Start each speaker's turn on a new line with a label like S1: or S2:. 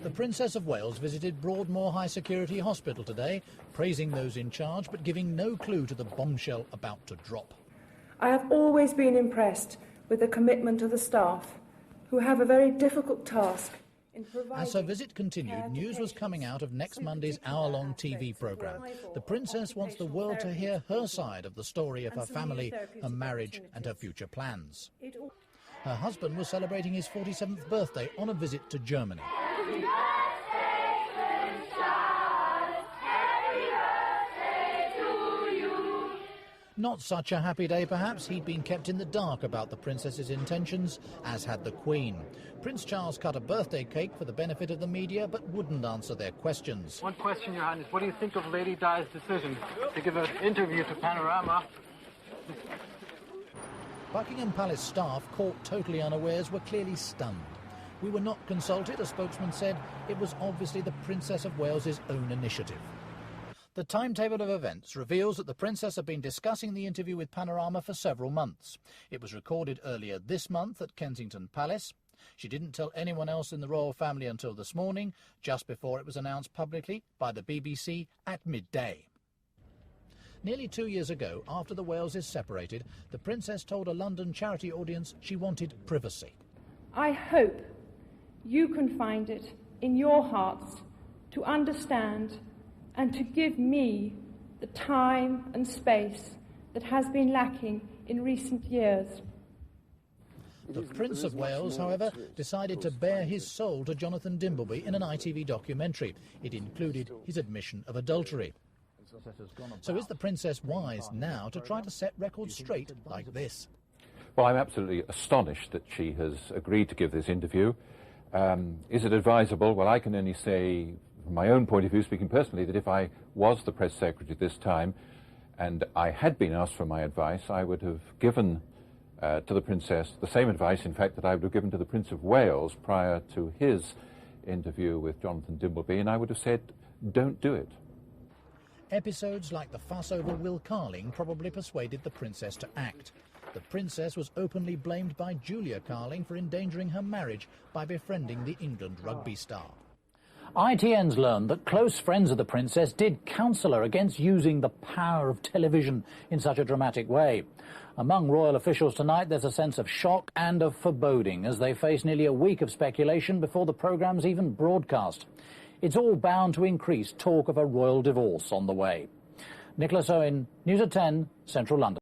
S1: The Princess of Wales visited Broadmoor High Security Hospital today, praising those in charge but giving no clue to the bombshell about to drop.
S2: I have always been impressed with the commitment of the staff, who have a very difficult task in providing...
S1: As her visit continued, news was coming out of next Monday's hour-long TV programme. The Princess wants the world to hear her side of the story of her family, her marriage and her future plans. Her husband was celebrating his 47th birthday on a visit to Germany. Not such a happy day, perhaps. He'd been kept in the dark about the princess's intentions, as had the Queen. Prince Charles cut a birthday cake for the benefit of the media, but wouldn't answer their questions.
S3: One question, Your Highness. What do you think of Lady Di's decision to give an interview to Panorama?
S1: Buckingham Palace staff, caught totally unawares, were clearly stunned. We were not consulted, a spokesman said. It was obviously the Princess of Wales's own initiative. The timetable of events reveals that the Princess had been discussing the interview with Panorama for several months. It was recorded earlier this month at Kensington Palace. She didn't tell anyone else in the royal family until this morning, just before it was announced publicly by the BBC at midday. Nearly 2 years ago, after the Waleses separated, the Princess told a London charity audience she wanted privacy.
S2: I hope you can find it in your hearts to understand and to give me the time and space that has been lacking in recent years.
S1: The Prince of Wales, however, decided to bare his soul to Jonathan Dimbleby in an ITV documentary. It included his admission of adultery. So is the Princess wise now to try to set records straight like this?
S4: Well, I'm absolutely astonished that she has agreed to give this interview. Is it advisable? Well, I can only say, from my own point of view, speaking personally, that if I was the press secretary this time and I had been asked for my advice, I would have given to the Princess the same advice, in fact, that I would have given to the Prince of Wales prior to his interview with Jonathan Dimbleby, and I would have said, don't do it.
S1: Episodes like the fuss over Will Carling probably persuaded the Princess to act. The Princess was openly blamed by Julia Carling for endangering her marriage by befriending the England rugby star.
S5: ITN's learned that close friends of the Princess did counsel her against using the power of television in such a dramatic way. Among royal officials tonight, there's a sense of shock and of foreboding as they face nearly a week of speculation before the programme's even broadcast. It's all bound to increase talk of a royal divorce on the way. Nicholas Owen, News at 10, Central London.